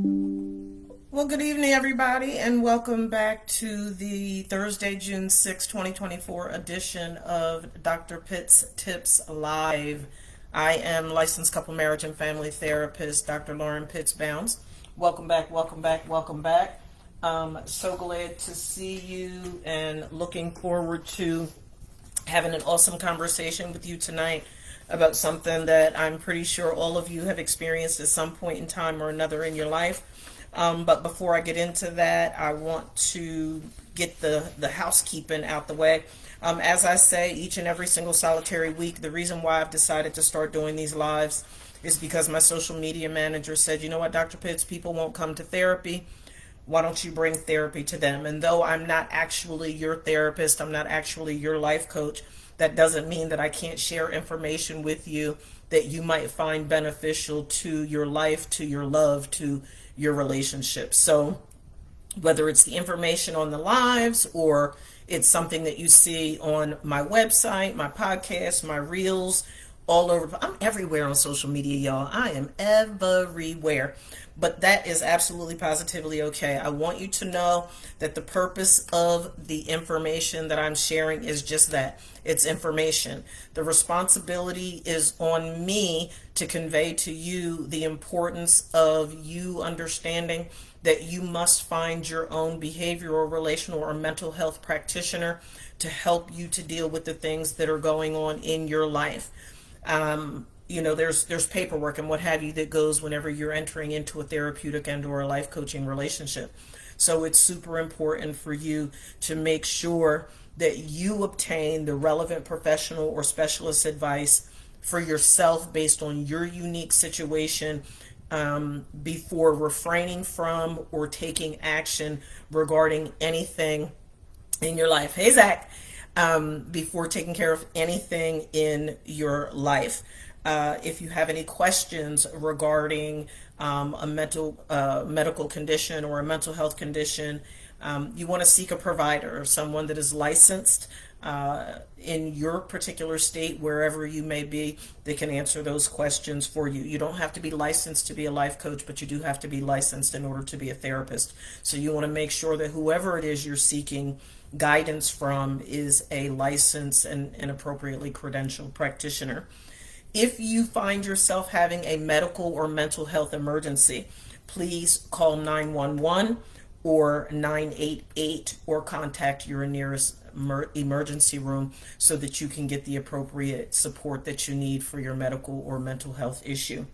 Well, good evening, everybody, and welcome back to the Thursday, June 6, 2024 edition of Dr. Pitt's Tips Live. I am licensed couple marriage and family therapist, Dr. Lauren Pitts Bounds. Welcome back, welcome back, welcome back. So glad to see you and looking forward to having an awesome conversation with you tonight about something that I'm pretty sure all of you have experienced at some point in time or another in your life. But before I get into that, I want to get the housekeeping out the way. As I say each and every single solitary week, the reason why I've decided to start doing these lives is because my social media manager said, you know what, Dr. Pitts, people won't come to therapy. Why don't you bring therapy to them? And though I'm not actually your therapist, I'm not actually your life coach, that doesn't mean that I can't share information with you that you might find beneficial to your life, to your love, to your relationship. So whether it's the information on the lives or it's something that you see on my website, my podcast, my reels, all over. I'm everywhere on social media, y'all. I am everywhere. But that is absolutely positively okay. I want you to know that the purpose of the information that I'm sharing is just that. It's information. The responsibility is on me to convey to you the importance of you understanding that you must find your own behavioral, relational, or mental health practitioner to help you to deal with the things that are going on in your life. There's paperwork and what have you that goes whenever you're entering into a therapeutic and or a life coaching relationship. So it's super important for you to make sure that you obtain the relevant professional or specialist advice for yourself based on your unique situation, before refraining from or taking action regarding anything in your life. Hey, Zach. Before taking care of anything in your life. If you have any questions regarding a medical condition or a mental health condition, you want to seek a provider, someone that is licensed in your particular state, wherever you may be, that can answer those questions for you. You don't have to be licensed to be a life coach, but you do have to be licensed in order to be a therapist. So you want to make sure that whoever it is you're seeking guidance from is a licensed and appropriately credentialed practitioner. If you find yourself having a medical or mental health emergency, please call 911 or 988 or contact your nearest emergency room so that you can get the appropriate support that you need for your medical or mental health issue.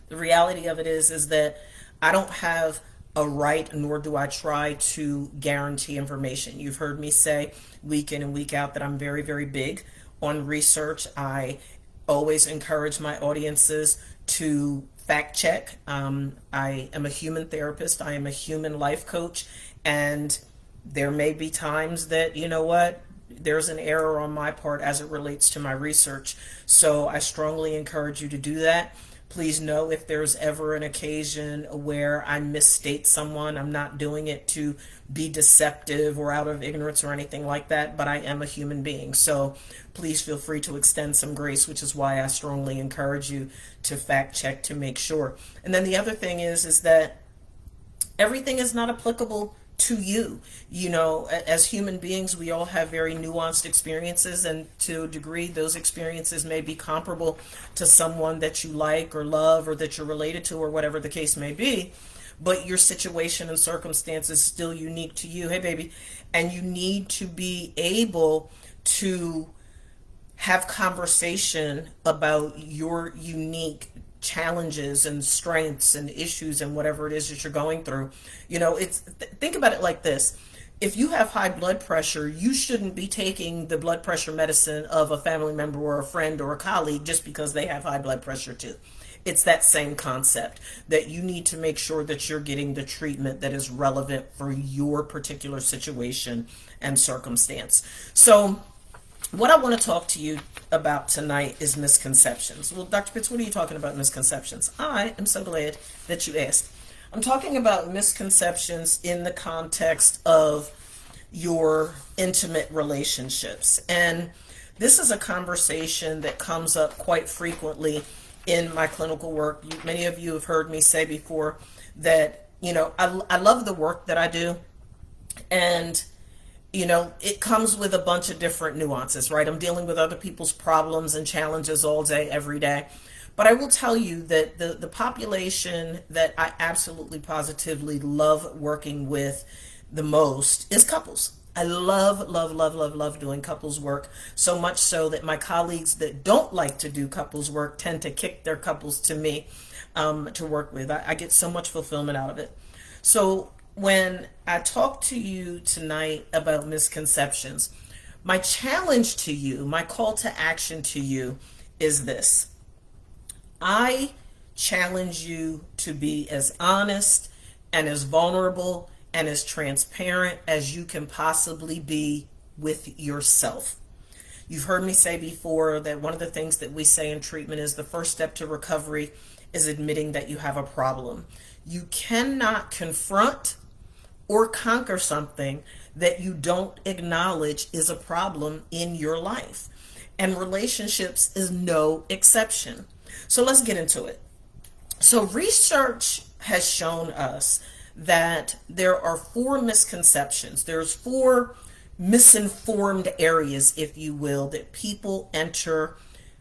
The reality of it is that I don't have a right, nor do I try to guarantee information. You've heard me say week in and week out that I'm very, very big on research. I always encourage my audiences to fact check. I am a human therapist. I am a human life coach. And there may be times that, you know what, there's an error on my part as it relates to my research. So I strongly encourage you to do that. Please know if there's ever an occasion where I misstate someone, I'm not doing it to be deceptive or out of ignorance or anything like that, but I am a human being. So please feel free to extend some grace, which is why I strongly encourage you to fact check to make sure. And then the other thing is that everything is not applicable to you. You know, as human beings, we all have very nuanced experiences, and to a degree, those experiences may be comparable to someone that you like or love or that you're related to or whatever the case may be. But your situation and circumstance is still unique to you. Hey, baby. And you need to be able to have conversation about your unique challenges and strengths and issues and whatever it is that you're going through. You know, think about it like this. If you have high blood pressure, you shouldn't be taking the blood pressure medicine of a family member or a friend or a colleague just because they have high blood pressure too. It's that same concept that you need to make sure that you're getting the treatment that is relevant for your particular situation and circumstance. So what I want to talk to you about tonight is misconceptions. Well, Dr. Pitts, what are you talking about misconceptions? I am so glad that you asked. I'm talking about misconceptions in the context of your intimate relationships. And this is a conversation that comes up quite frequently in my clinical work. Many of you have heard me say before that, I love the work that I do. And it comes with a bunch of different nuances, right? I'm dealing with other people's problems and challenges all day, every day. But I will tell you that the population that I absolutely positively love working with the most is couples. I love, love, love, love, love doing couples work, so much so that my colleagues that don't like to do couples work tend to kick their couples to me to work with. I get so much fulfillment out of it. So when I talk to you tonight about misconceptions, my challenge to you, my call to action to you is this. I challenge you to be as honest and as vulnerable and as transparent as you can possibly be with yourself. You've heard me say before that one of the things that we say in treatment is the first step to recovery is admitting that you have a problem. You cannot confront or conquer something that you don't acknowledge is a problem in your life. And relationships is no exception. So let's get into it. So research has shown us that there are four misconceptions. There's four misinformed areas, if you will, that people enter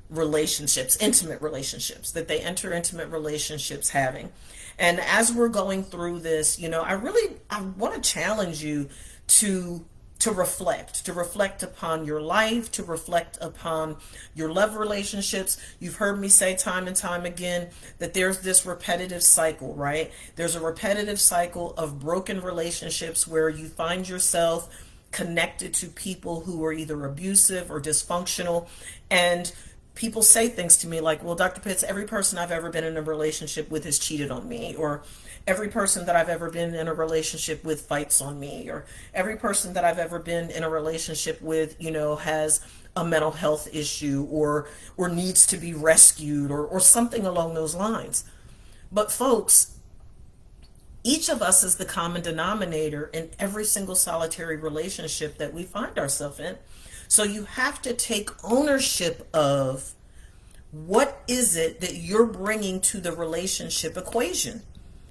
relationships, intimate relationships, that they enter intimate relationships having. And as we're going through this, I want to challenge you to reflect upon your life, to reflect upon your love relationships. You've heard me say time and time again that there's this repetitive cycle, right? There's a repetitive cycle of broken relationships where you find yourself connected to people who are either abusive or dysfunctional. And people say things to me like, well, Dr. Pitts, every person I've ever been in a relationship with has cheated on me, or every person that I've ever been in a relationship with fights on me, or every person that I've ever been in a relationship with, has a mental health issue or needs to be rescued or something along those lines. But folks, each of us is the common denominator in every single solitary relationship that we find ourselves in. So you have to take ownership of what is it that you're bringing to the relationship equation,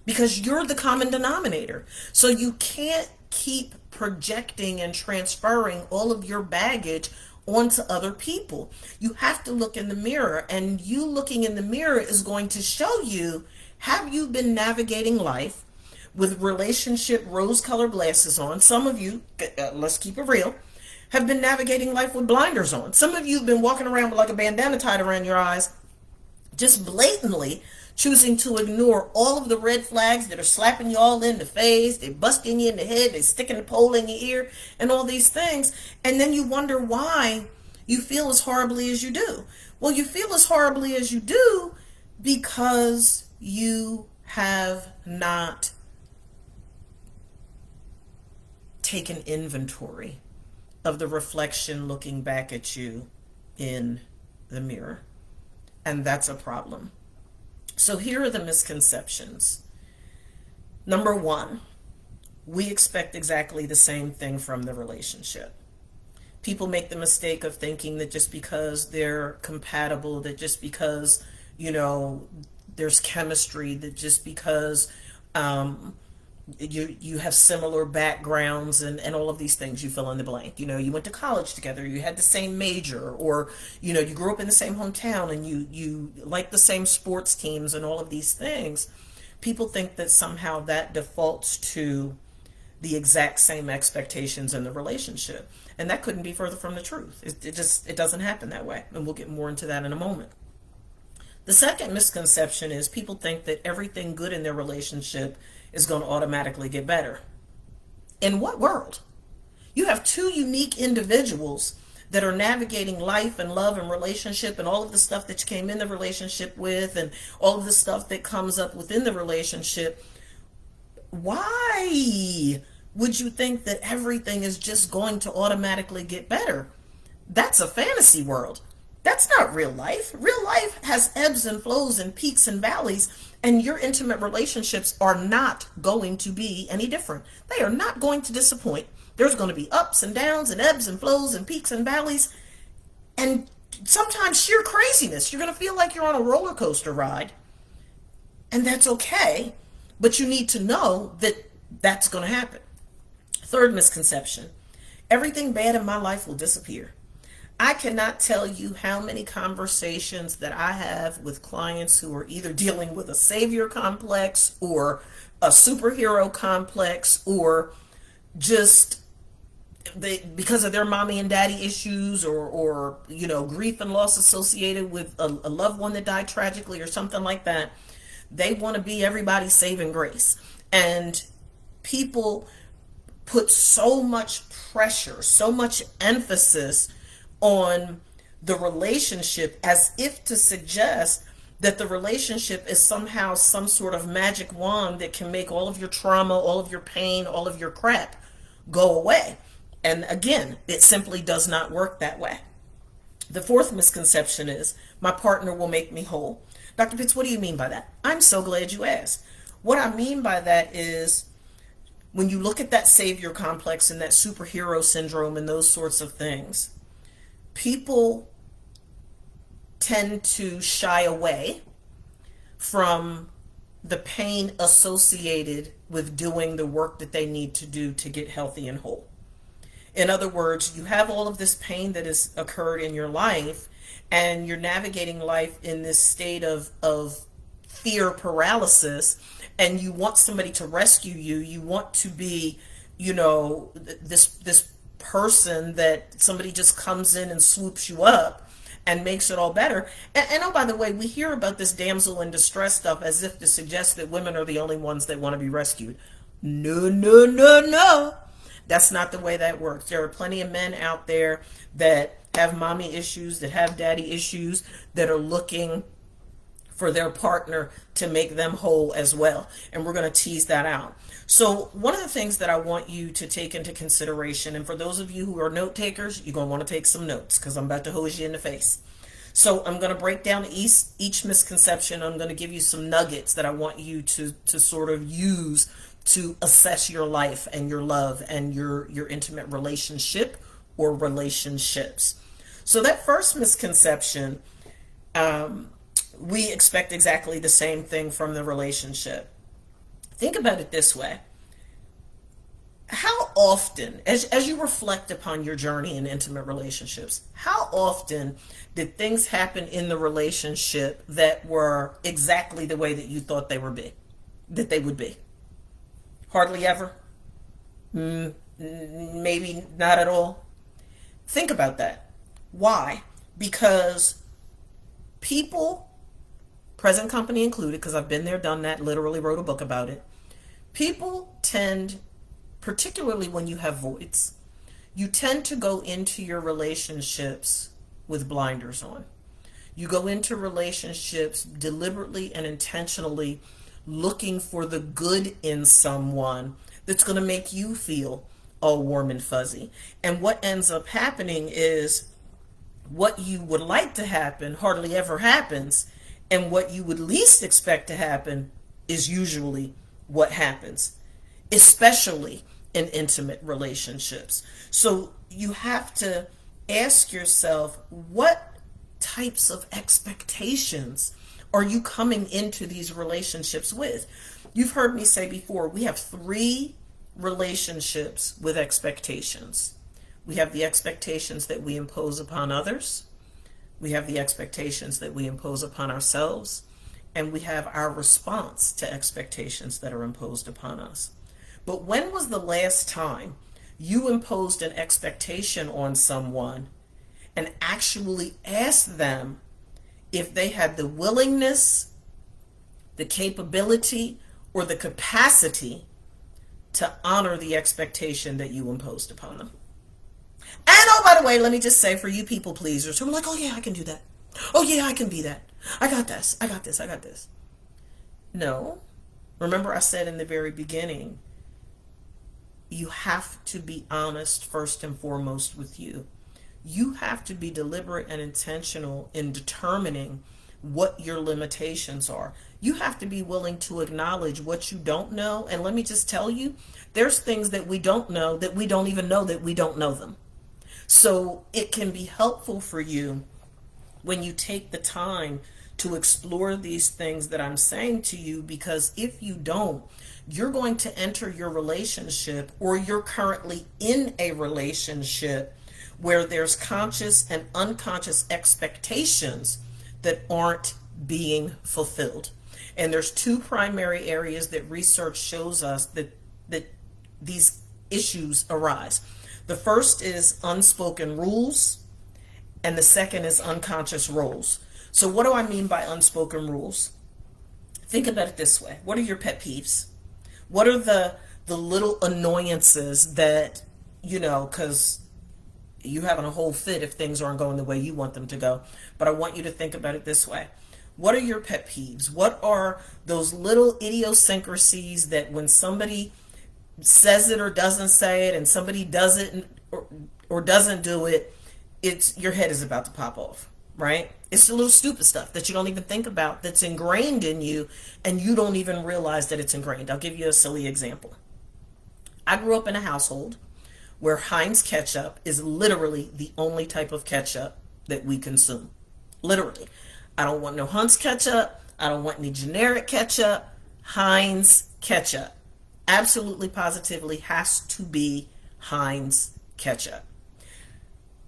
because you're the common denominator. So you can't keep projecting and transferring all of your baggage onto other people. You have to look in the mirror, and you looking in the mirror is going to show you, have you been navigating life with relationship rose-colored glasses on? Some of you, let's keep it real, have been navigating life with blinders on. Some of you have been walking around with like a bandana tied around your eyes, just blatantly choosing to ignore all of the red flags that are slapping you all in the face, they're busting you in the head, they're sticking a pole in your ear, and all these things. And then you wonder why you feel as horribly as you do. Well, you feel as horribly as you do because you have not taken inventory of the reflection looking back at you in the mirror. And that's a problem. So here are the misconceptions. Number one, we expect exactly the same thing from the relationship. People make the mistake of thinking that just because they're compatible, that just because, there's chemistry, that just because you have similar backgrounds and all of these things, you fill in the blank. You went to college together, you had the same major, or you grew up in the same hometown and you like the same sports teams and all of these things. People think that somehow that defaults to the exact same expectations in the relationship, and that couldn't be further from the truth. It doesn't happen that way, and we'll get more into that in a moment. The second misconception is people think that everything good in their relationship is going to automatically get better. In what world? You have two unique individuals that are navigating life and love and relationship and all of the stuff that you came in the relationship with and all of the stuff that comes up within the relationship. Why would you think that everything is just going to automatically get better? That's a fantasy world. That's not real life. Real life has ebbs and flows and peaks and valleys, and your intimate relationships are not going to be any different. They are not going to disappoint. There's going to be ups and downs and ebbs and flows and peaks and valleys, and sometimes sheer craziness. You're going to feel like you're on a roller coaster ride, and that's okay, But you need to know that that's going to happen. Third misconception: everything bad in my life will disappear. I cannot tell you how many conversations that I have with clients who are either dealing with a savior complex or a superhero complex, or just because of their mommy and daddy issues, or grief and loss associated with a loved one that died tragically or something like that. They want to be everybody's saving grace. And people put so much pressure, so much emphasis on the relationship, as if to suggest that the relationship is somehow some sort of magic wand that can make all of your trauma, all of your pain, all of your crap go away. And again, it simply does not work that way. The fourth misconception is, my partner will make me whole. Dr. Pitts, what do you mean by that? I'm so glad you asked. What I mean by that is, when you look at that savior complex and that superhero syndrome and those sorts of things, people tend to shy away from the pain associated with doing the work that they need to do to get healthy and whole. In other words, you have all of this pain that has occurred in your life, and you're navigating life in this state of fear paralysis, and you want somebody to rescue you. You want to be, this person that somebody just comes in and swoops you up and makes it all better. And oh, by the way, we hear about this damsel in distress stuff as if to suggest that women are the only ones that want to be rescued. No, no, no, no. That's not the way that works. There are plenty of men out there that have mommy issues, that have daddy issues, that are looking for their partner to make them whole as well. And we're going to tease that out. So one of the things that I want you to take into consideration, and for those of you who are note takers, you're going to want to take some notes because I'm about to hose you in the face. So I'm going to break down each misconception. I'm going to give you some nuggets that I want you to sort of use to assess your life and your love and your intimate relationship or relationships. So that first misconception, we expect exactly the same thing from the relationship. Think about it this way. How often, as you reflect upon your journey in intimate relationships, how often did things happen in the relationship that were exactly the way that you thought they would be? Hardly ever? Maybe not at all? Think about that. Why? Because people, present company included, because I've been there, done that, literally wrote a book about it. People tend, particularly when you have voids, you tend to go into your relationships with blinders on. You go into relationships deliberately and intentionally looking for the good in someone that's going to make you feel all warm and fuzzy. And what ends up happening is, what you would like to happen hardly ever happens, and what you would least expect to happen is usually what happens, especially in intimate relationships. So you have to ask yourself, what types of expectations are you coming into these relationships with? You've heard me say before, we have 3 relationships with expectations. We have the expectations that we impose upon others. We have the expectations that we impose upon ourselves. And we have our response to expectations that are imposed upon us. But when was the last time you imposed an expectation on someone and actually asked them if they had the willingness, the capability, or the capacity to honor the expectation that you imposed upon them? And oh, by the way, let me just say, for you people pleasers who are like, oh yeah, I can do that. Oh yeah, I can be that. I got this. I got this. I got this. No. Remember, I said in the very beginning, you have to be honest first and foremost with you. You have to be deliberate and intentional in determining what your limitations are. You have to be willing to acknowledge what you don't know. And let me just tell you, there's things that we don't know that we don't even know that we don't know them. So it can be helpful for you when you take the time to explore these things that I'm saying to you, because if you don't, you're going to enter your relationship, or you're currently in a relationship where there's conscious and unconscious expectations that aren't being fulfilled. And there's two primary areas that research shows us that these issues arise. The first is unspoken rules, and the second is unconscious roles. So what do I mean by unspoken rules? Think about it this way. What are your pet peeves? What are the little annoyances that, because you having a whole fit if things aren't going the way you want them to go. But I want you to think about it this way. What are your pet peeves? What are those little idiosyncrasies that when somebody says it or doesn't say it, and somebody does it or doesn't do it, it's your head is about to pop off, right? It's the little stupid stuff that you don't even think about, that's ingrained in you, and you don't even realize that it's ingrained. I'll give you a silly example. I grew up in a household where Heinz ketchup is literally the only type of ketchup that we consume. Literally. I don't want no Hunt's ketchup. I don't want any generic ketchup. Heinz ketchup. Absolutely, positively has to be Heinz ketchup.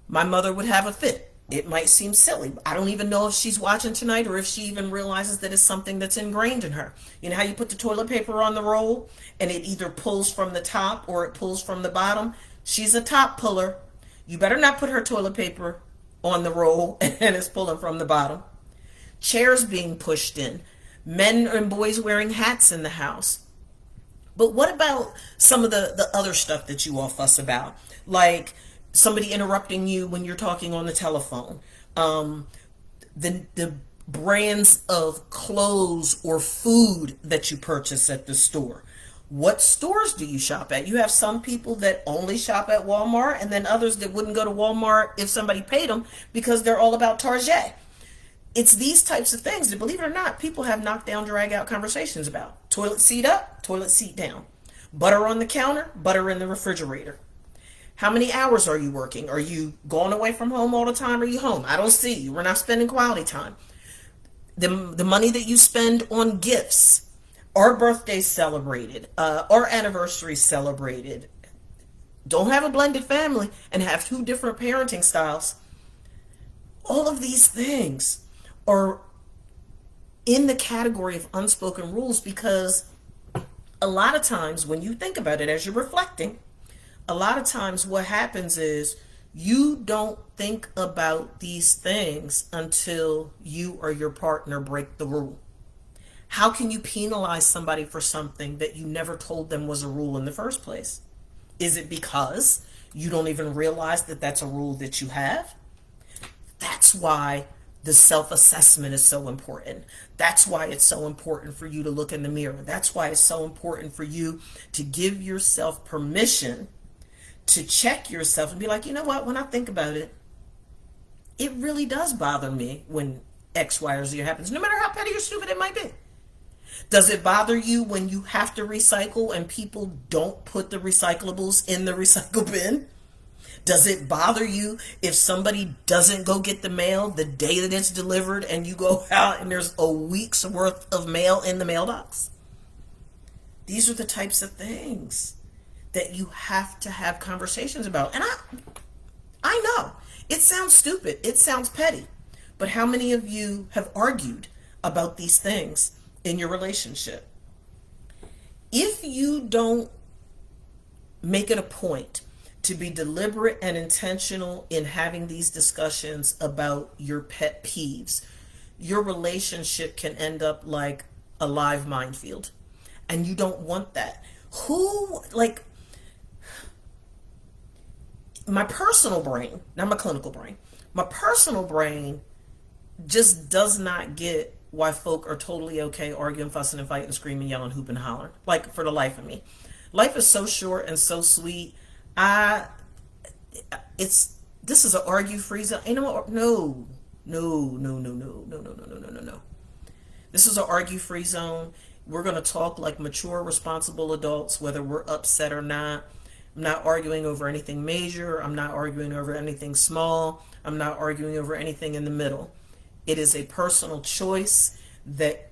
My mother would have a fit. It might seem silly. I don't even know if she's watching tonight or if she even realizes that it's something that's ingrained in her. You know how you put the toilet paper on the roll and it either pulls from the top or it pulls from the bottom? She's a top puller. You better not put her toilet paper on the roll and it's pulling from the bottom. Chairs being pushed in. Men and boys wearing hats in the house. But what about some of the other stuff that you all fuss about? Like somebody interrupting you when you're talking on the telephone. The brands of clothes or food that you purchase at the store. What stores do you shop at? You have some people that only shop at Walmart, and then others that wouldn't go to Walmart if somebody paid them because they're all about Target. It's these types of things that, believe it or not, people have knockdown, drag out conversations about. Toilet seat up, toilet seat down. Butter on the counter, butter in the refrigerator. How many hours are you working? Are you going away from home all the time? Or are you home? I don't see you. We're not spending quality time. The money that you spend on gifts. Our birthdays celebrated, our anniversaries celebrated. Don't have a blended family and have two different parenting styles. All of these things are in the category of unspoken rules, because a lot of times when you think about it as you're reflecting, a lot of times what happens is you don't think about these things until you or your partner break the rule. How can you penalize somebody for something that you never told them was a rule in the first place? Is it because you don't even realize that that's a rule that you have? That's why the self-assessment is so important. That's why it's so important for you to look in the mirror. That's why it's so important for you to give yourself permission to check yourself and be like, you know what, when I think about it, it really does bother me when X, Y, or Z happens, no matter how petty or stupid it might be. Does it bother you when you have to recycle and people don't put the recyclables in the recycle bin? Does it bother you if somebody doesn't go get the mail the day that it's delivered and you go out and there's a week's worth of mail in the mailbox? These are the types of things that you have to have conversations about. And I know it sounds stupid, it sounds petty, but how many of you have argued about these things in your relationship? If you don't make it a point to be deliberate and intentional in having these discussions about your pet peeves, your relationship can end up like a live minefield. And you don't want that. My personal brain, not my clinical brain, my personal brain just does not get why folk are totally okay arguing, fussing, and fighting, screaming, yelling, hooping, and hollering. Like, for the life of me. Life is so short and so sweet. This is an argue-free zone. You know what? No. This is an argue-free zone. We're going to talk like mature, responsible adults, whether we're upset or not. I'm not arguing over anything major. I'm not arguing over anything small. I'm not arguing over anything in the middle. It is a personal choice that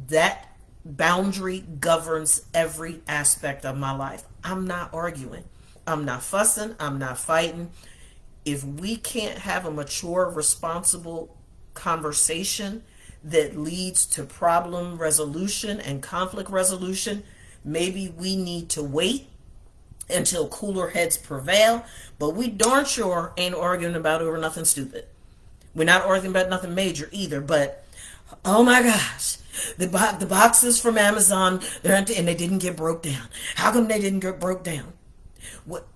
that boundary governs every aspect of my life. I'm not arguing. I'm not fussing. I'm not fighting. If we can't have a mature, responsible conversation that leads to problem resolution and conflict resolution, maybe we need to wait until cooler heads prevail. But we darn sure ain't arguing about over nothing stupid. We're not arguing about nothing major either. But oh my gosh, the boxes from Amazon, and they didn't get broke down. How come they didn't get broke down?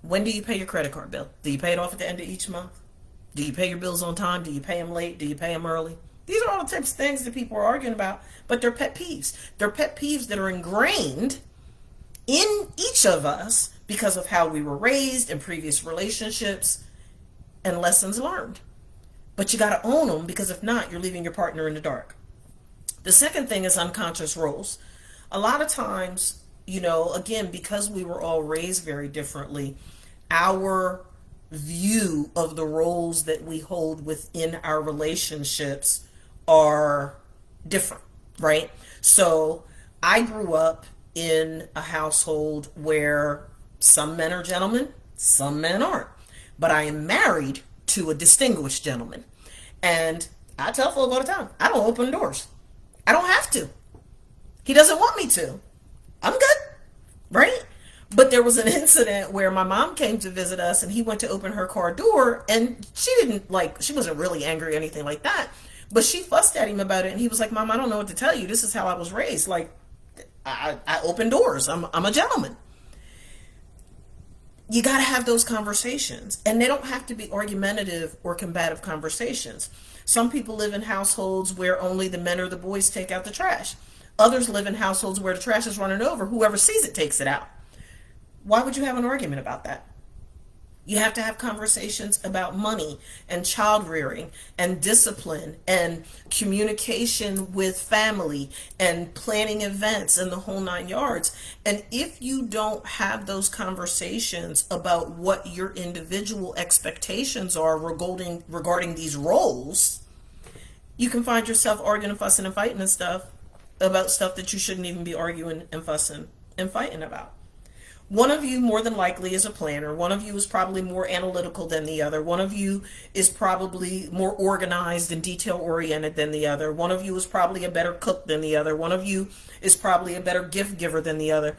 When do you pay your credit card bill? Do you pay it off at the end of each month? Do you pay your bills on time? Do you pay them late? Do you pay them early? These are all the types of things that people are arguing about, but they're pet peeves. They're pet peeves that are ingrained in each of us because of how we were raised in previous relationships and lessons learned. But you got to own them, because if not, you're leaving your partner in the dark. The second thing is unconscious roles. A lot of times, again, because we were all raised very differently, our view of the roles that we hold within our relationships are different, right? So I grew up in a household where some men are gentlemen, some men aren't. But I am married to a distinguished gentleman. And I tell folks all the time, I don't open doors. I don't have to. He doesn't want me to. I'm good, right? But there was an incident where my mom came to visit us and he went to open her car door, and she wasn't really angry or anything like that, but she fussed at him about it, and he was like, Mom, I don't know what to tell you. This is how I was raised. Like, I open doors. I'm a gentleman. You got to have those conversations, and they don't have to be argumentative or combative conversations. Some people live in households where only the men or the boys take out the trash. Others live in households where the trash is running over. Whoever sees it takes it out. Why would you have an argument about that? You have to have conversations about money and child rearing and discipline and communication with family and planning events and the whole 9 yards. And if you don't have those conversations about what your individual expectations are regarding these roles, you can find yourself arguing and fussing and fighting and stuff about stuff that you shouldn't even be arguing and fussing and fighting about. One of you more than likely is a planner. One of you is probably more analytical than the other. One of you is probably more organized and detail oriented than the other. One of you is probably a better cook than the other. One of you is probably a better gift giver than the other.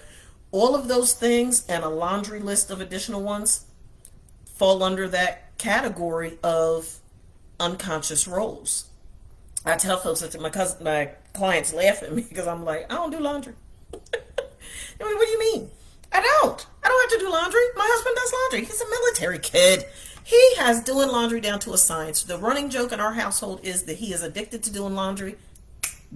All of those things and a laundry list of additional ones fall under that category of unconscious roles. I tell folks that my clients laugh at me because I'm like, I don't do laundry. What do you mean? I don't have to do laundry. My husband does laundry. He's a military kid. He has doing laundry down to a science. The running joke in our household is that he is addicted to doing laundry.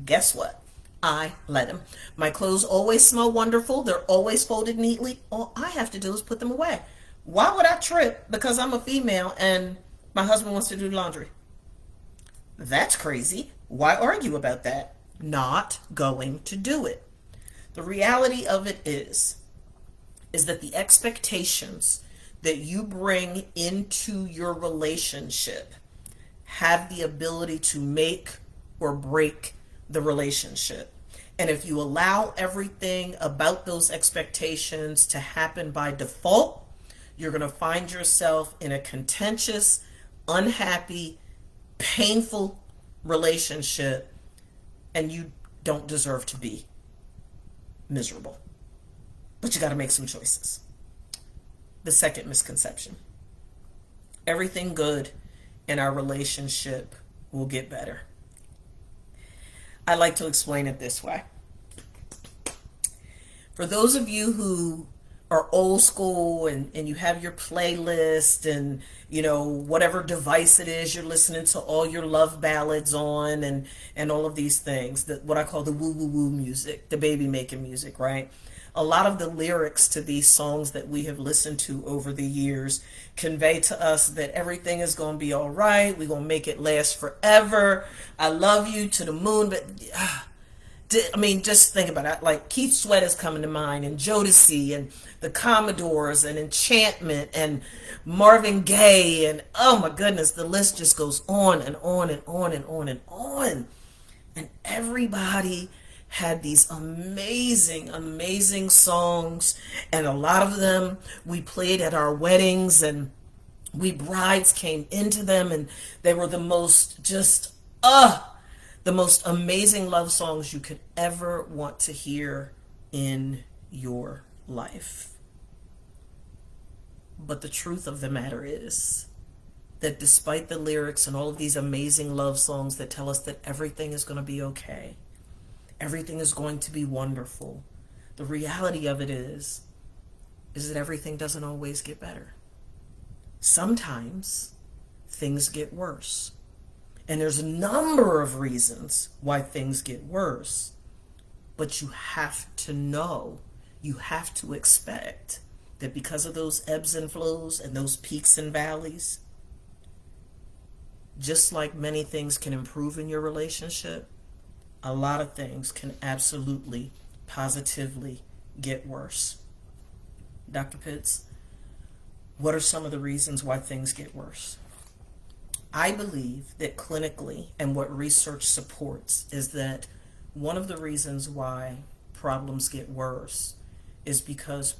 Guess what? I let him. My clothes always smell wonderful. They're always folded neatly. All I have to do is put them away. Why would I trip because I'm a female and my husband wants to do laundry? That's crazy. Why argue about that? Not going to do it. The reality of it is that the expectations that you bring into your relationship have the ability to make or break the relationship. And if you allow everything about those expectations to happen by default, you're going to find yourself in a contentious, unhappy, painful relationship, and you don't deserve to be miserable. But you got to make some choices. The second misconception: everything good in our relationship will get better. I like to explain it this way. For those of you who are old school and you have your playlist and whatever device it is you're listening to all your love ballads on and all of these things, what I call the woo woo woo music, the baby making music, right? A lot of the lyrics to these songs that we have listened to over the years convey to us that everything is going to be all right. We're going to make it last forever. I love you to the moon. But I mean, just think about it. Like Keith Sweat is coming to mind, and Jodeci, and the Commodores, and Enchantment, and Marvin Gaye, and oh my goodness, the list just goes on and on and on and on and on. And everybody had these amazing, amazing songs, and a lot of them we played at our weddings, and we brides came into them, and they were the most just the most amazing love songs you could ever want to hear in your life. But the truth of the matter is that despite the lyrics and all of these amazing love songs that tell us that everything is going to be okay, everything is going to be wonderful, the reality of it is that everything doesn't always get better. Sometimes things get worse. And there's a number of reasons why things get worse. But you have to know, you have to expect that because of those ebbs and flows and those peaks and valleys, just like many things can improve in your relationship, a lot of things can absolutely, positively get worse. Dr. Pitts, what are some of the reasons why things get worse? I believe that clinically, and what research supports, is that one of the reasons why problems get worse is because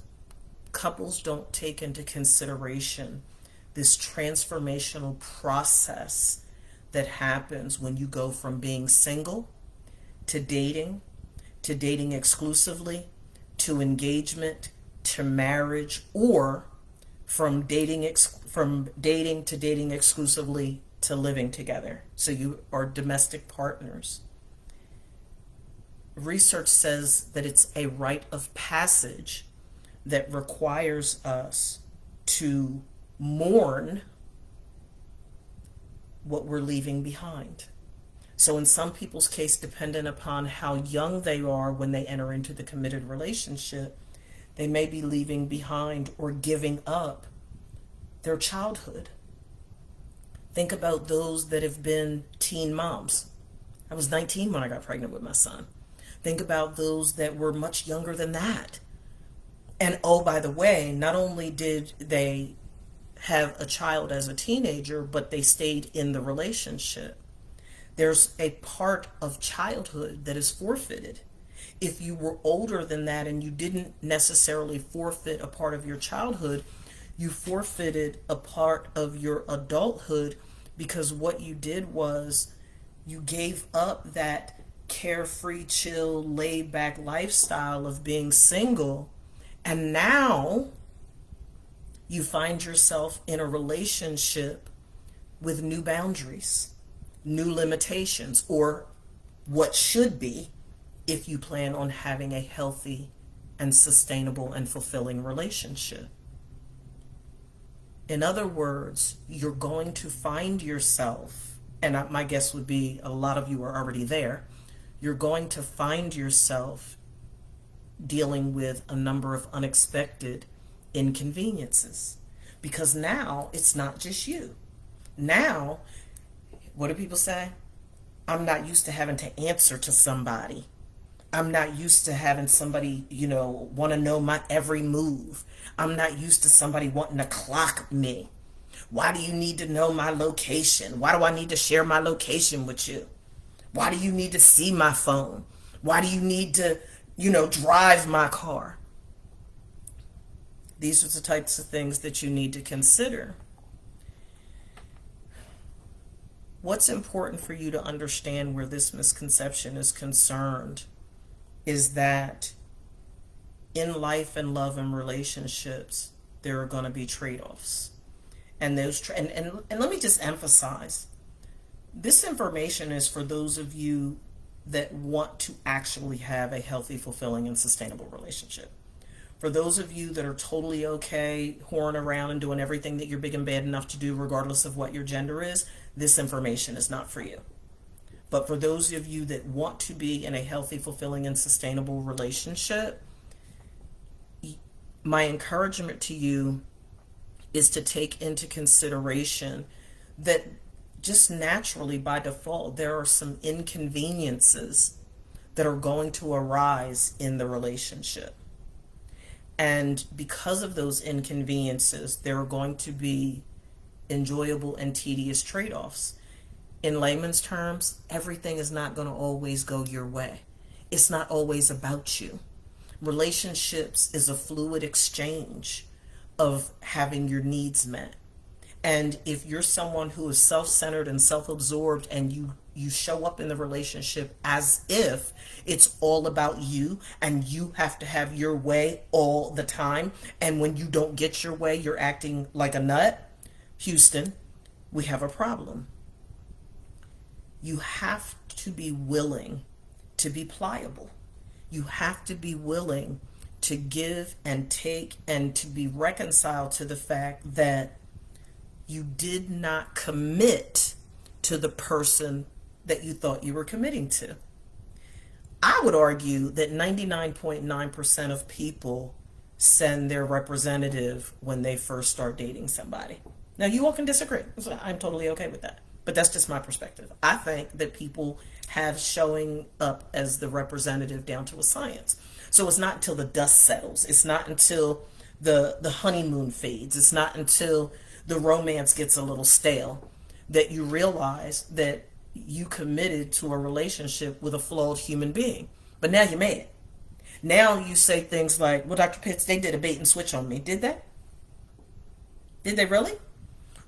couples don't take into consideration this transformational process that happens when you go from being single to dating exclusively, to engagement, to marriage, or from dating to dating exclusively to living together. So you are domestic partners. Research says that it's a rite of passage that requires us to mourn what we're leaving behind. So in some people's case, dependent upon how young they are when they enter into the committed relationship, they may be leaving behind or giving up their childhood. Think about those that have been teen moms. I was 19 when I got pregnant with my son. Think about those that were much younger than that. And oh, by the way, not only did they have a child as a teenager, but they stayed in the relationship. There's a part of childhood that is forfeited. If you were older than that and you didn't necessarily forfeit a part of your childhood, you forfeited a part of your adulthood, because what you did was you gave up that carefree, chill, laid back lifestyle of being single, and now you find yourself in a relationship with new boundaries, new limitations, or what should be, if you plan on having a healthy and sustainable and fulfilling relationship. In other words, you're going to find yourself, and my guess would be a lot of you are already there, you're going to find yourself dealing with a number of unexpected inconveniences. Because now it's not just you. Now, what do people say? I'm not used to having to answer to somebody. I'm not used to having somebody, want to know my every move. I'm not used to somebody wanting to clock me. Why do you need to know my location? Why do I need to share my location with you? Why do you need to see my phone? Why do you need to, drive my car? These are the types of things that you need to consider. What's important for you to understand where this misconception is concerned is that in life and love and relationships, there are going to be trade-offs. And those and let me just emphasize, this information is for those of you that want to actually have a healthy, fulfilling, and sustainable relationship. For those of you that are totally okay whoring around and doing everything that you're big and bad enough to do, regardless of what your gender is, this information is not for you. But for those of you that want to be in a healthy, fulfilling, and sustainable relationship, my encouragement to you is to take into consideration that just naturally by default, there are some inconveniences that are going to arise in the relationship. And because of those inconveniences, there are going to be enjoyable and tedious trade-offs. In layman's terms, everything is not going to always go your way. It's not always about you. Relationships is a fluid exchange of having your needs met. And if you're someone who is self-centered and self-absorbed, and you show up in the relationship as if it's all about you and you have to have your way all the time, and when you don't get your way, you're acting like a nut, Houston, we have a problem. You have to be willing to be pliable. You have to be willing to give and take, and to be reconciled to the fact that you did not commit to the person that you thought you were committing to. I would argue that 99.9% of people send their representative when they first start dating somebody. Now, you all can disagree. I'm totally okay with that. But that's just my perspective. I think that people have showing up as the representative down to a science. So it's not until the dust settles. It's not until the honeymoon fades. It's not until the romance gets a little stale that you realize that you committed to a relationship with a flawed human being. But now you're mad. Now you say things like, well, Dr. Pitts, they did a bait and switch on me. Did they? Did they really?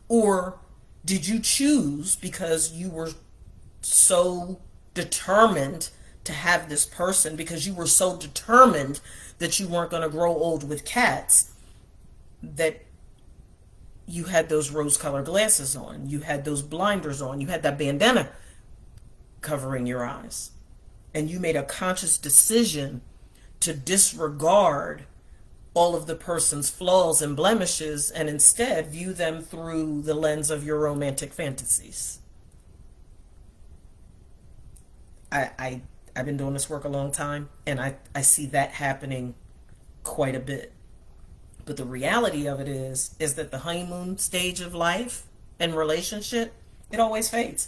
Or did you choose because you were so determined to have this person, because you were so determined that you weren't going to grow old with cats, that you had those rose-colored glasses on, you had those blinders on, you had that bandana covering your eyes, and you made a conscious decision to disregard all of the person's flaws and blemishes and instead view them through the lens of your romantic fantasies. I've been doing this work a long time, and I see that happening quite a bit. But the reality of it is that the honeymoon stage of life and relationship, it always fades.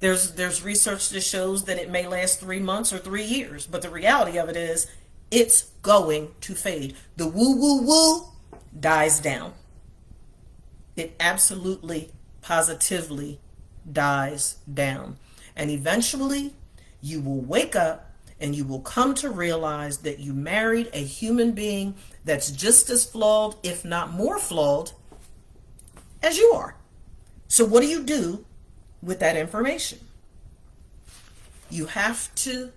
There's research that shows that it may last 3 months or 3 years, but the reality of it is it's going to fade. The woo woo woo dies down. It absolutely, positively dies down. And eventually you will wake up and you will come to realize that you married a human being that's just as flawed, if not more flawed, as you are. So what do you do with that information? You have to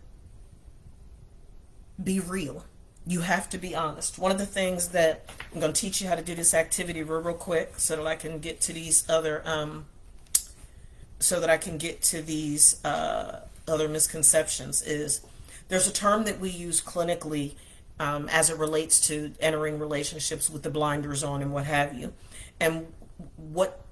be real. You have to be honest. One of the things that I'm going to teach you how to do this activity real quick so that I can get to these other other misconceptions is there's a term that we use clinically as it relates to entering relationships with the blinders on and what have you. And what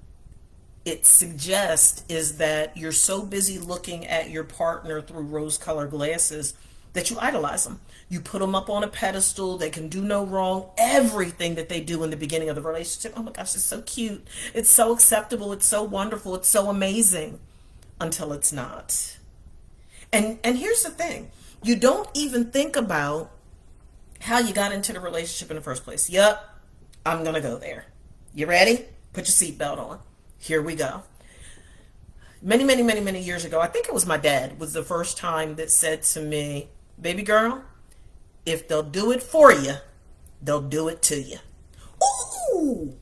it suggests is that you're so busy looking at your partner through rose-colored glasses that you idolize them. You put them up on a pedestal. They can do no wrong. Everything that they do in the beginning of the relationship, oh my gosh, it's so cute. It's so acceptable. It's so wonderful. It's so amazing, until it's not. And here's the thing. You don't even think about how you got into the relationship in the first place. Yep, I'm going to go there. You ready? Put your seatbelt on. Here we go. Many years ago, I think it was my dad, was the first time that said to me, baby girl, if they'll do it for you, they'll do it to you. Ooh,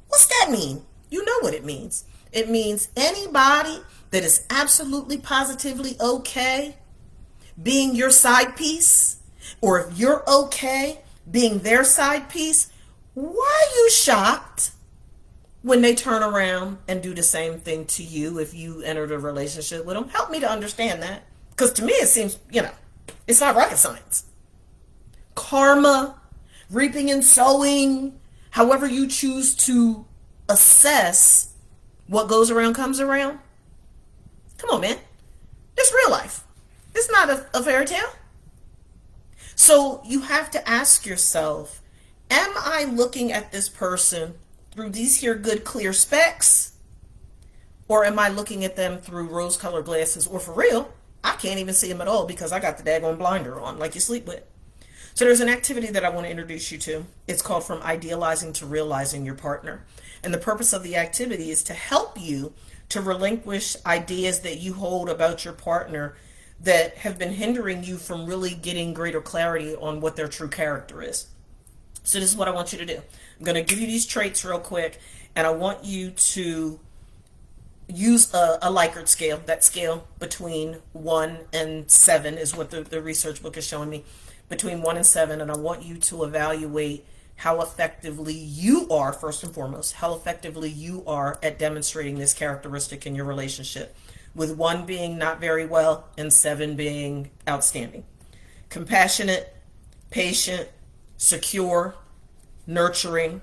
what's that mean? You know what it means. It means anybody that is absolutely positively okay being your side piece, or if you're okay being their side piece, why are you shocked when they turn around and do the same thing to you if you entered a relationship with them? Help me to understand that. Because to me it seems, it's not rocket science. Karma, reaping and sowing, however you choose to assess what goes around comes around. Come on, man. It's real life. It's not a fairy tale. So you have to ask yourself, am I looking at this person through these here good clear specs? Or am I looking at them through rose-colored glasses? Or for real, I can't even see them at all because I got the daggone blinder on, like you sleep with. So there's an activity that I want to introduce you to. It's called From Idealizing to Realizing Your Partner. And the purpose of the activity is to help you to relinquish ideas that you hold about your partner that have been hindering you from really getting greater clarity on what their true character is. So this is what I want you to do. I'm going to give you these traits real quick, and I want you to use a Likert scale. That scale between 1 and 7 is what the research book is showing me. Between 1 and 7, and I want you to evaluate how effectively you are, first and foremost, how effectively you are at demonstrating this characteristic in your relationship, with 1 being not very well and 7 being outstanding. Compassionate, patient, secure, nurturing,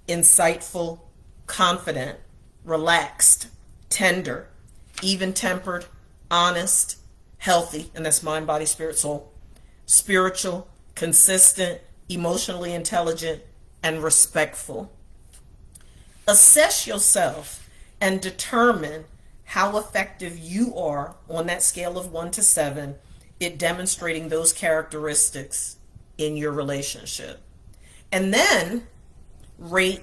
insightful, confident, relaxed, tender, even-tempered, honest, healthy, and that's mind, body, spirit, soul, spiritual, consistent, emotionally intelligent, and respectful. Assess yourself and determine how effective you are on that scale of 1 to 7 at demonstrating those characteristics in your relationship. And then rate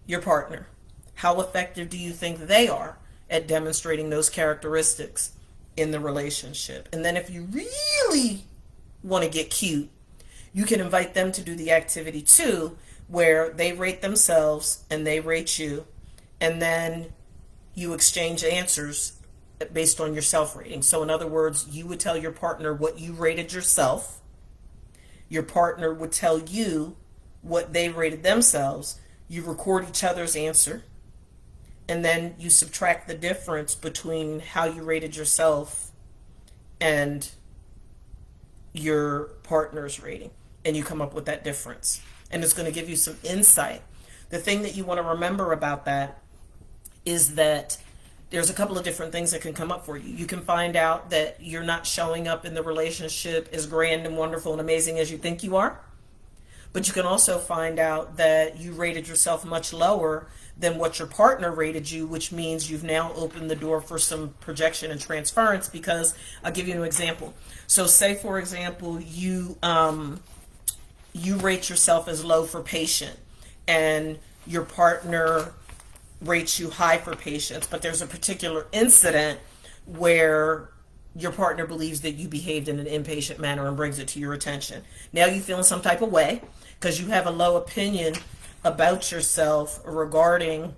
your partner. How effective do you think they are at demonstrating those characteristics in the relationship? And then if you really want to get cute, you can invite them to do the activity too, where they rate themselves and they rate you, and then you exchange answers based on your self-rating. So in other words, you would tell your partner what you rated yourself. Your partner would tell you what they rated themselves. You record each other's answer, and then you subtract the difference between how you rated yourself and your partner's rating, and you come up with that difference. And it's going to give you some insight. The thing that you want to remember about that is that there's a couple of different things that can come up for you. You can find out that you're not showing up in the relationship as grand and wonderful and amazing as you think you are. But you can also find out that you rated yourself much lower than what your partner rated you, which means you've now opened the door for some projection and transference. Because I'll give you an example. So say, for example, you rate yourself as low for patient, and your partner rates you high for patience, but there's a particular incident where your partner believes that you behaved in an impatient manner and brings it to your attention. Now you feel in some type of way because you have a low opinion about yourself regarding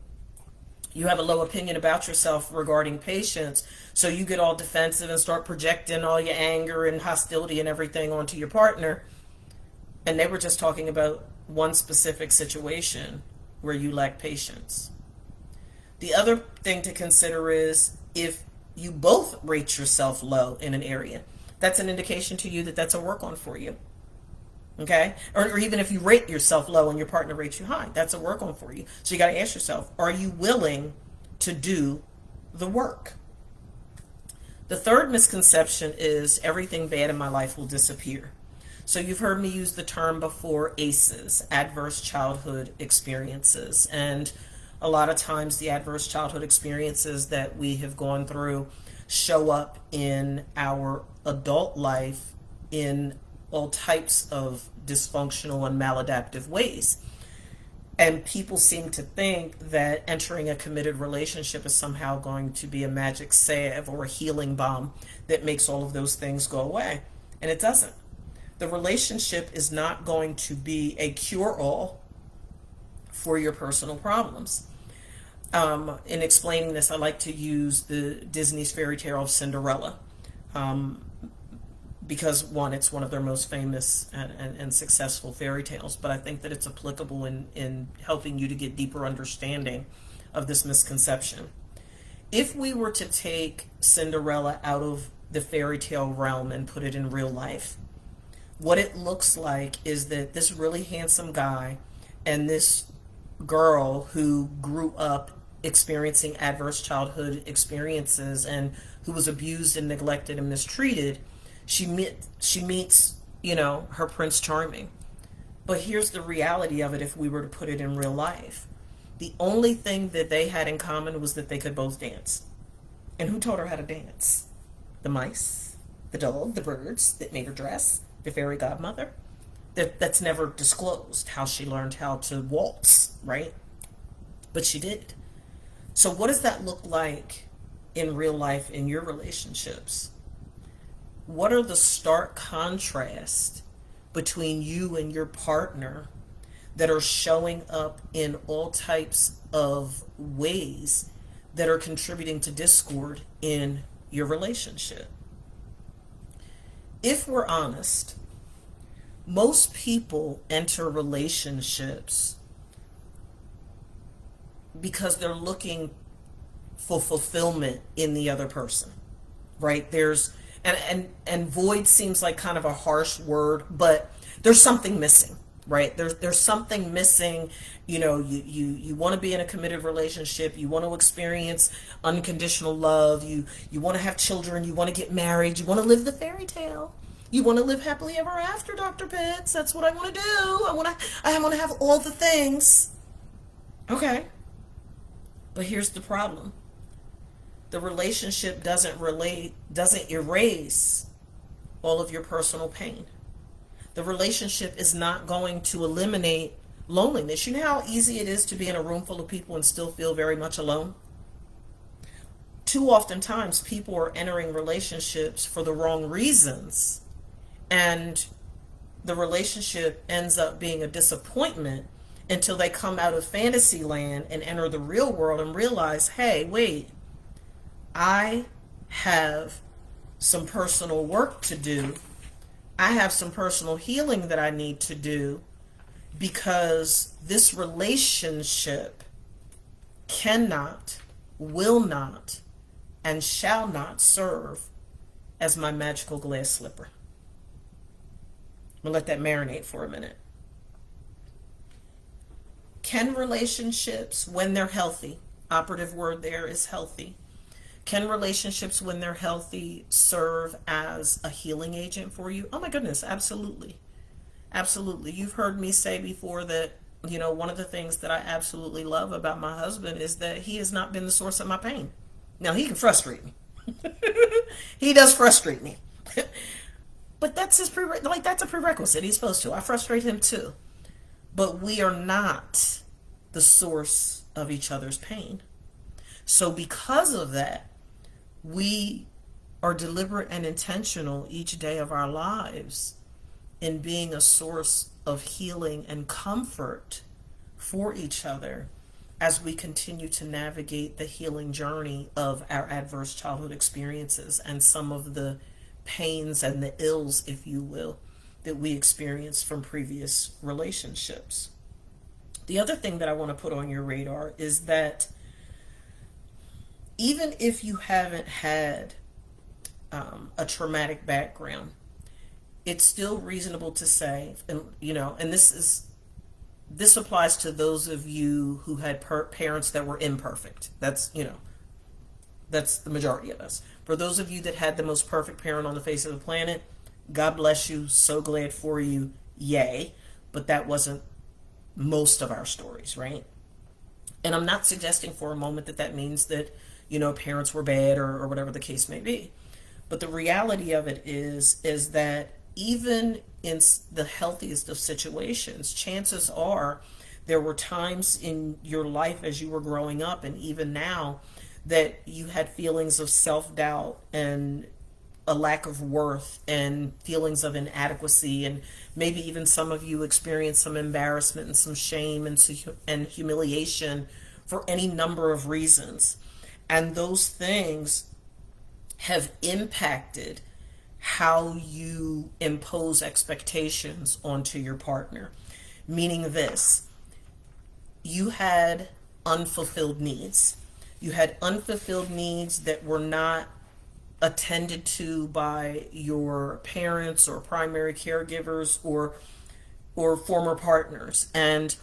patience. So you get all defensive and start projecting all your anger and hostility and everything onto your partner. And they were just talking about one specific situation where you lack patience. The other thing to consider is if you both rate yourself low in an area, that's an indication to you that that's a work on for you. Okay? Or even if you rate yourself low and your partner rates you high, that's a work on for you. So you got to ask yourself, are you willing to do the work? The third misconception is everything bad in my life will disappear. So you've heard me use the term before, ACEs, adverse childhood experiences. And a lot of times the adverse childhood experiences that we have gone through show up in our adult life in all types of dysfunctional and maladaptive ways. And people seem to think that entering a committed relationship is somehow going to be a magic salve or a healing balm that makes all of those things go away. And it doesn't. The relationship is not going to be a cure-all for your personal problems. In explaining this, I like to use the Disney's fairy tale of Cinderella, because one, it's one of their most famous and successful fairy tales, but I think that it's applicable in helping you to get deeper understanding of this misconception. If we were to take Cinderella out of the fairy tale realm and put it in real life, what it looks like is that this really handsome guy and this girl who grew up experiencing adverse childhood experiences and who was abused and neglected and mistreated, she meets, her Prince Charming. But here's the reality of it if we were to put it in real life. The only thing that they had in common was that they could both dance. And who taught her how to dance? the mice, the dog, the birds that made her dress, the fairy godmother. That's never disclosed how she learned how to waltz, right? But she did. So what does that look like in real life in your relationships? What are the stark contrasts between you and your partner that are showing up in all types of ways that are contributing to discord in your relationship? If we're honest, most people enter relationships because they're looking for fulfillment in the other person, right? And void seems like kind of a harsh word, but there's something missing, right? There's something missing. You want to be in a committed relationship. You want to experience unconditional love. You want to have children. You want to get married. You want to live the fairy tale. You want to live happily ever after, Dr. Pitts. That's what I want to do. I want to have all the things. Okay. But here's the problem. The relationship doesn't erase all of your personal pain. The relationship is not going to eliminate loneliness. You know how easy it is to be in a room full of people and still feel very much alone? Too oftentimes people are entering relationships for the wrong reasons, and the relationship ends up being a disappointment until they come out of fantasy land and enter the real world and realize, hey, wait, I have some personal work to do. I have some personal healing that I need to do, because this relationship cannot, will not, and shall not serve as my magical glass slipper. I'm going to let that marinate for a minute. Can relationships, when they're healthy, operative word there is healthy, can relationships, when they're healthy, serve as a healing agent for you? Oh my goodness, absolutely. Absolutely. You've heard me say before that, one of the things that I absolutely love about my husband is that he has not been the source of my pain. Now, he can frustrate me. He does frustrate me. But that's that's a prerequisite. He's supposed to. I frustrate him too. But we are not the source of each other's pain. So because of that, we are deliberate and intentional each day of our lives in being a source of healing and comfort for each other as we continue to navigate the healing journey of our adverse childhood experiences and some of the pains and the ills, if you will, that we experienced from previous relationships. The other thing that I want to put on your radar is that even if you haven't had a traumatic background, it's still reasonable to say, and this applies to those of you who had parents that were imperfect. That's the majority of us. For those of you that had the most perfect parent on the face of the planet, God bless you. So glad for you. Yay. But that wasn't most of our stories, right? And I'm not suggesting for a moment that means that, parents were bad or whatever the case may be. But the reality of it is that even in the healthiest of situations, chances are there were times in your life as you were growing up and even now that you had feelings of self-doubt and a lack of worth and feelings of inadequacy, and maybe even some of you experienced some embarrassment and some shame and humiliation for any number of reasons. And those things have impacted how you impose expectations onto your partner. Meaning this, you had unfulfilled needs. You had unfulfilled needs that were not attended to by your parents or primary caregivers or former partners. And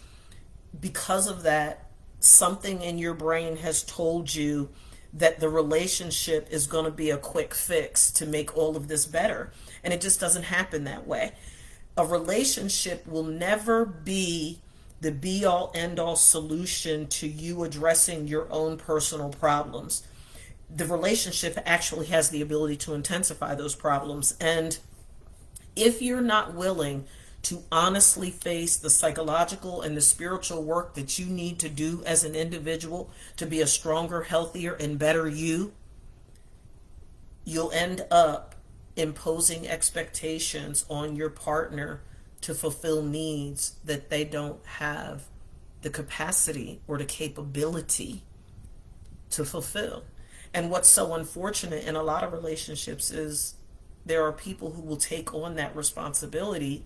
because of that, something in your brain has told you that the relationship is going to be a quick fix to make all of this better. And it just doesn't happen that way. A relationship will never be the be-all, end-all solution to you addressing your own personal problems. the relationship actually has the ability to intensify those problems. And if you're not willing to honestly face the psychological and the spiritual work that you need to do as an individual to be a stronger, healthier, and better you, you'll end up imposing expectations on your partner to fulfill needs that they don't have the capacity or the capability to fulfill. And what's so unfortunate in a lot of relationships is there are people who will take on that responsibility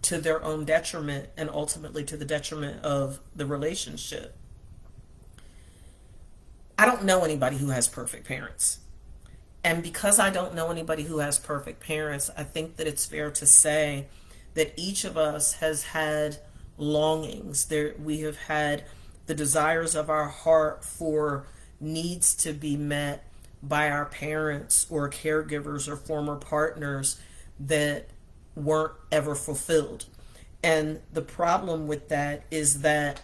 to their own detriment and ultimately to the detriment of the relationship. I don't know anybody who has perfect parents. And because I don't know anybody who has perfect parents, I think that it's fair to say that each of us has had longings. We have had the desires of our heart for needs to be met by our parents or caregivers or former partners that weren't ever fulfilled. And the problem with that is that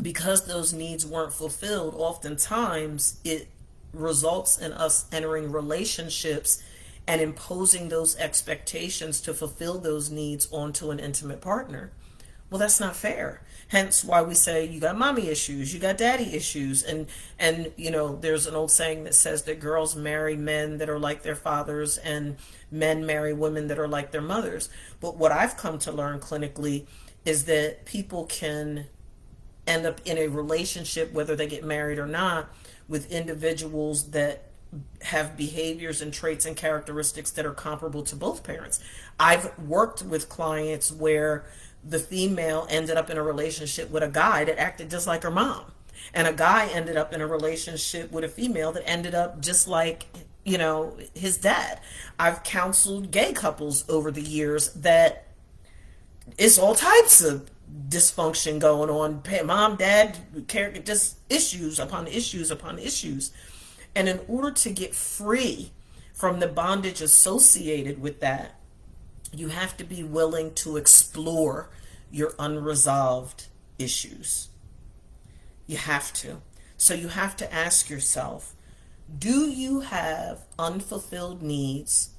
because those needs weren't fulfilled, oftentimes it results in us entering relationships and imposing those expectations to fulfill those needs onto an intimate partner. Well, that's not fair. Hence why we say you got mommy issues, you got daddy issues. And there's an old saying that says that girls marry men that are like their fathers and men marry women that are like their mothers. But what I've come to learn clinically is that people can end up in a relationship, whether they get married or not, with individuals that have behaviors and traits and characteristics that are comparable to both parents. I've worked with clients where the female ended up in a relationship with a guy that acted just like her mom, and a guy ended up in a relationship with a female that ended up just like his dad. I've counseled gay couples over the years that it's all types of dysfunction going on, mom, dad, character, just issues upon issues upon issues. And in order to get free from the bondage associated with that, you have to be willing to explore your unresolved issues. You have to. So you have to ask yourself, do you have unfulfilled needs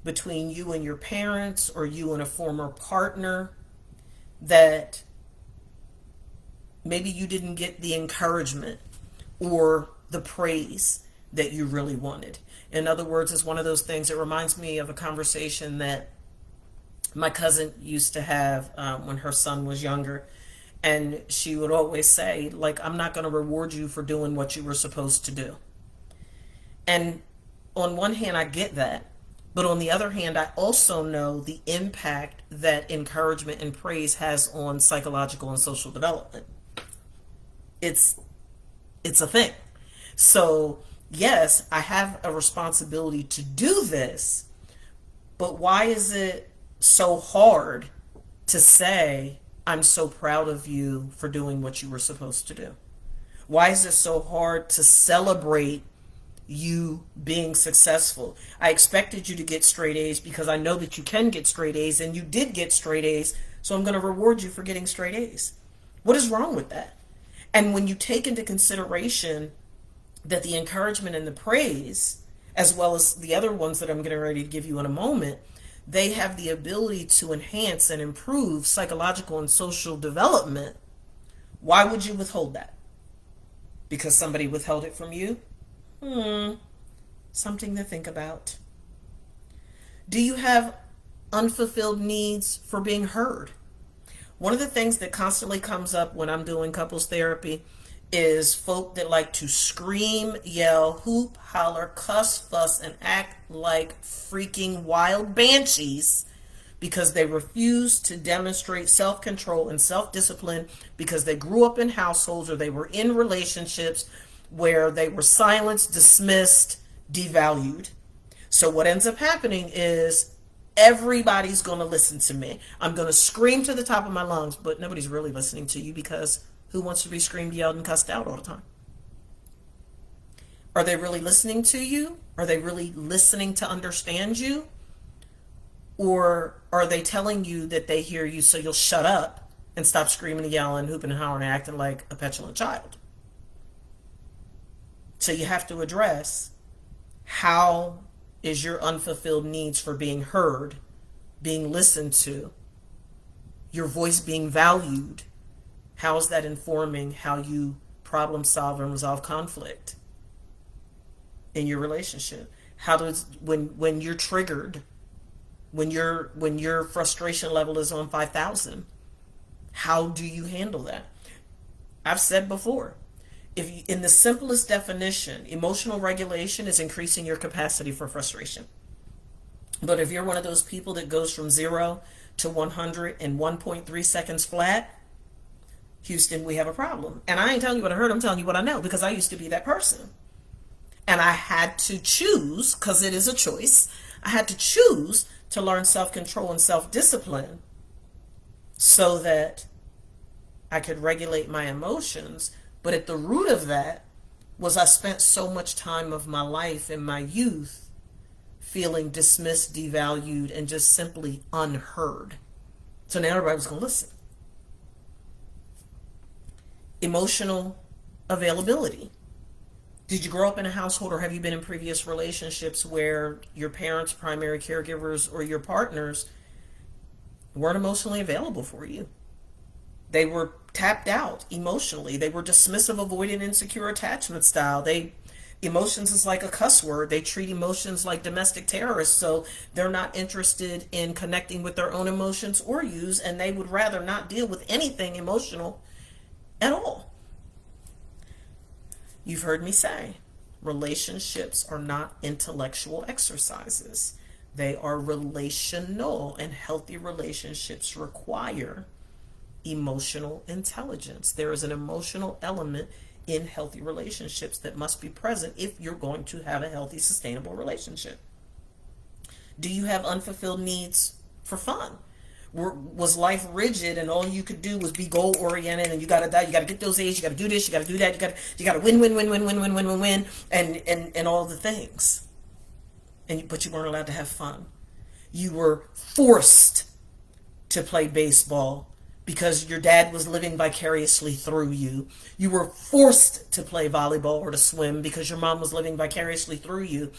between you and your parents or you and a former partner that maybe you didn't get the encouragement or the praise that you really wanted? In other words, it's one of those things that reminds me of a conversation that my cousin used to have when her son was younger. And she would always say, like, I'm not going to reward you for doing what you were supposed to do. And on one hand, I get that. But on the other hand, I also know the impact that encouragement and praise has on psychological and social development. It's a thing. So yes, I have a responsibility to do this, but why is it so hard to say, I'm so proud of you for doing what you were supposed to do? Why is it so hard to celebrate you being successful? I expected you to get straight A's because I know that you can get straight A's, and you did get straight A's, so I'm going to reward you for getting straight A's. What is wrong with that? And when you take into consideration that the encouragement and the praise, as well as the other ones that I'm getting ready to give you in a moment, they have the ability to enhance and improve psychological and social development, why would you withhold that? Because somebody withheld it from you? Something to think about. Do you have unfulfilled needs for being heard? One of the things that constantly comes up when I'm doing couples therapy is folk that like to scream, yell, hoop, holler, cuss, fuss, and act like freaking wild banshees because they refuse to demonstrate self-control and self-discipline because they grew up in households or they were in relationships where they were silenced, dismissed, devalued. So what ends up happening is everybody's going to listen to me. I'm going to scream to the top of my lungs, but nobody's really listening to you because who wants to be screamed, yelled, and cussed out all the time? Are they really listening to you? Are they really listening to understand you? Or are they telling you that they hear you so you'll shut up and stop screaming and yelling, hooping and hollering and acting like a petulant child? So you have to address, how is your unfulfilled needs for being heard, being listened to, your voice being valued? How is that informing how you problem solve and resolve conflict in your relationship? How does, when you're triggered, when your frustration level is on 5,000, how do you handle that? I've said before, if you, in the simplest definition, emotional regulation is increasing your capacity for frustration. But if you're one of those people that goes from 0 to 100 in 1.3 seconds flat, Houston, we have a problem. And I ain't telling you what I heard, I'm telling you what I know, because I used to be that person. And I had to choose, because it is a choice, I had to choose to learn self-control and self-discipline so that I could regulate my emotions. But at the root of that was I spent so much time of my life in my youth feeling dismissed, devalued, and just simply unheard. So now everybody was going to listen. Emotional availability. Did you grow up in a household, or have you been in previous relationships where your parents, primary caregivers, or your partners weren't emotionally available for you? They were tapped out emotionally. They were dismissive, avoidant, insecure attachment style. Emotions is like a cuss word. They treat emotions like domestic terrorists, so they're not interested in connecting with their own emotions or use, and they would rather not deal with anything emotional at all. You've heard me say, relationships are not intellectual exercises. They are relational, and healthy relationships require emotional intelligence. There is an emotional element in healthy relationships that must be present if you're going to have a healthy, sustainable relationship. Do you have unfulfilled needs for fun? Was life rigid and all you could do was be goal oriented, and you got to get those A's, you got to do this, you got to do that, you got to win, and all the things. But you weren't allowed to have fun. You were forced to play baseball because your dad was living vicariously through you. You were forced to play volleyball or to swim because your mom was living vicariously through you.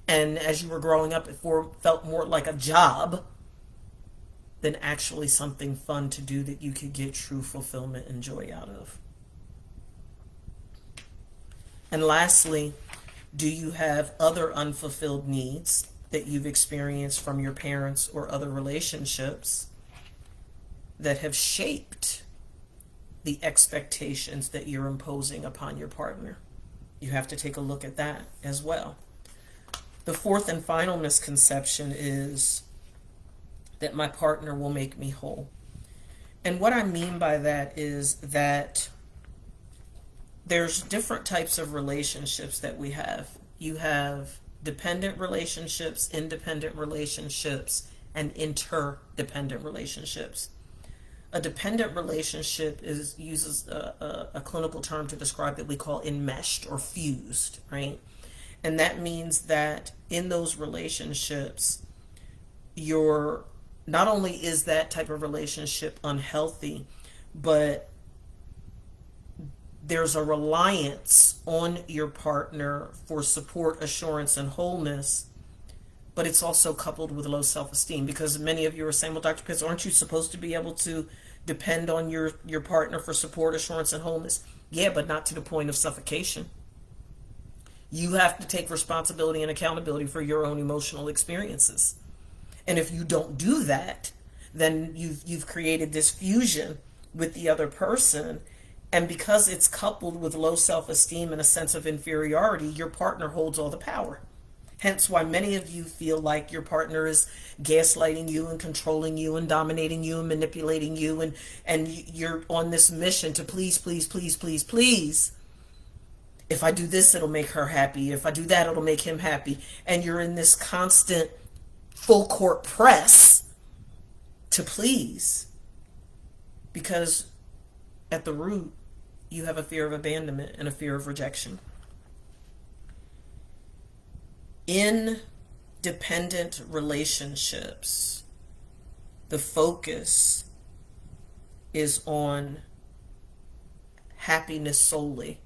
And as you were growing up, it felt more like a job than actually something fun to do that you could get true fulfillment and joy out of. And lastly, do you have other unfulfilled needs that you've experienced from your parents or other relationships that have shaped the expectations that you're imposing upon your partner? You have to take a look at that as well. The fourth and final misconception is that my partner will make me whole. And what I mean by that is that there's different types of relationships that we have. You have dependent relationships, independent relationships, and interdependent relationships. A dependent relationship uses a clinical term to describe that we call enmeshed or fused, right? And that means that in those relationships, not only is that type of relationship unhealthy, but there's a reliance on your partner for support, assurance, and wholeness, but it's also coupled with low self-esteem, because many of you are saying, well, Dr. Pitts, aren't you supposed to be able to depend on your partner for support, assurance, and wholeness? Yeah, but not to the point of suffocation. You have to take responsibility and accountability for your own emotional experiences. And if you don't do that, then you've created this fusion with the other person. And because it's coupled with low self-esteem and a sense of inferiority, your partner holds all the power. Hence why many of you feel like your partner is gaslighting you and controlling you and dominating you and manipulating you, and you're on this mission to please, please, please, please, please. If I do this, it'll make her happy. If I do that, it'll make him happy. And you're in this constant full court press to please, because at the root, you have a fear of abandonment and a fear of rejection. In dependent relationships, the focus is on happiness solely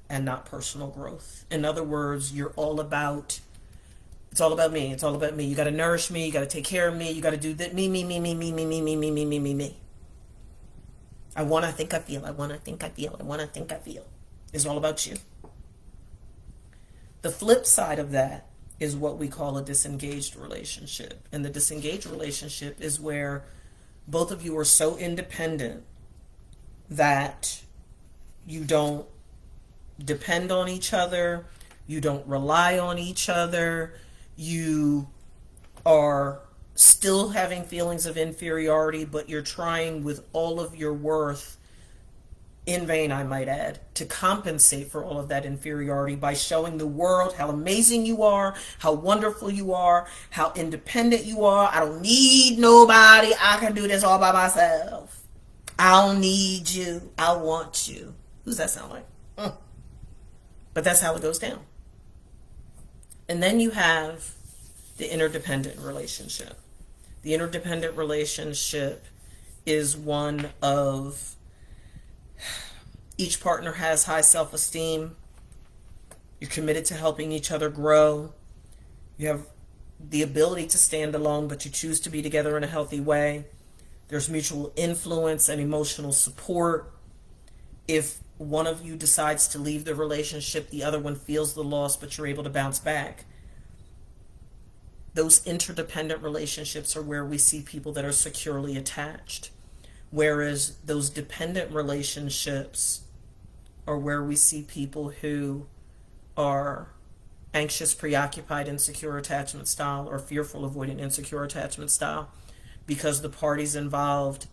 and not personal growth. In other words, you're all about, it's all about me. It's all about me. You got to nourish me. You got to take care of me. You got to do that. Me, me, me, me, me, me, me, me, me, me, me, me, me. I want to think I feel. I want to think I feel. I want to think I feel. It's all about you. The flip side of that is what we call a disengaged relationship. And the disengaged relationship is where both of you are so independent that you don't depend on each other, you don't rely on each other, you are still having feelings of inferiority, but you're trying with all of your worth, in vain I might add, to compensate for all of that inferiority by showing the world how amazing you are, how wonderful you are, how independent you are. I don't need nobody. I can do this all by myself. I don't need you. I want you. Who's that sound like? But that's how it goes down. And then you have the interdependent relationship. The interdependent relationship is one of each partner has high self-esteem. You're committed to helping each other grow. You have the ability to stand alone, but you choose to be together in a healthy way. There's mutual influence and emotional support. If one of you decides to leave the relationship, the other one feels the loss, but you're able to bounce back. Those interdependent relationships are where we see people that are securely attached. Whereas those dependent relationships are where we see people who are anxious, preoccupied, insecure attachment style, or fearful, avoidant, insecure attachment style, because the parties involved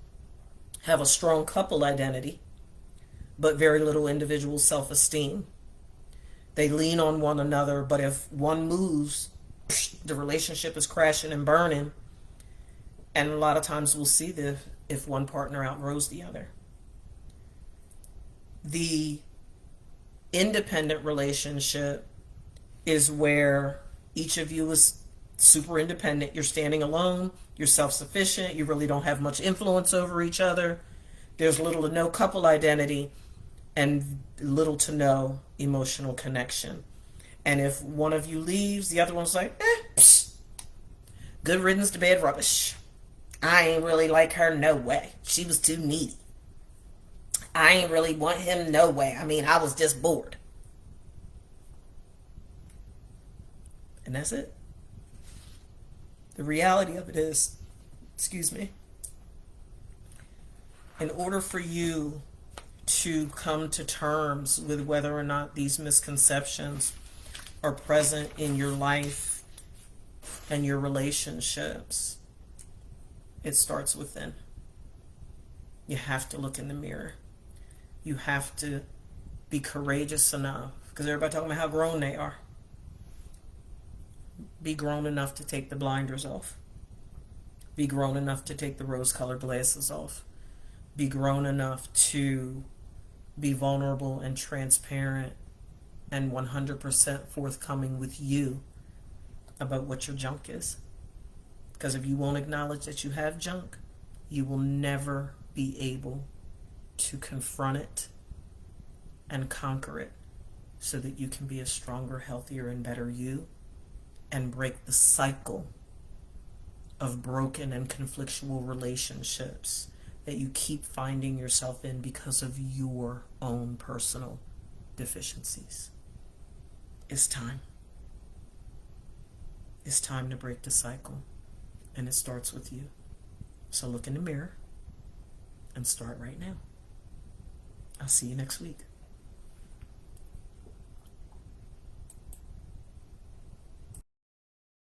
have a strong couple identity, but very little individual self-esteem. They lean on one another, but if one moves, the relationship is crashing and burning. And a lot of times we'll see if one partner outgrows the other. The independent relationship is where each of you is super independent. You're standing alone. You're self-sufficient. You really don't have much influence over each other. There's little to no couple identity and little to no emotional connection. And if one of you leaves, the other one's like, psst, good riddance to bad rubbish. I ain't really like her, no way. She was too needy. I ain't really want him, no way. I mean, I was just bored. And that's it. The reality of it is, in order for you to come to terms with whether or not these misconceptions are present in your life and your relationships, it starts within. You have to look in the mirror. You have to be courageous enough, because everybody talking about how grown they are. Be grown enough to take the blinders off. Be grown enough to take the rose-colored glasses off. Be grown enough to be vulnerable and transparent and 100% forthcoming with you about what your junk is. Because if you won't acknowledge that you have junk, you will never be able to confront it and conquer it so that you can be a stronger, healthier, and better you and break the cycle of broken and conflictual relationships that you keep finding yourself in because of your own personal deficiencies. It's time. It's time to break the cycle, and it starts with you. So look in the mirror and start right now. I'll see you next week.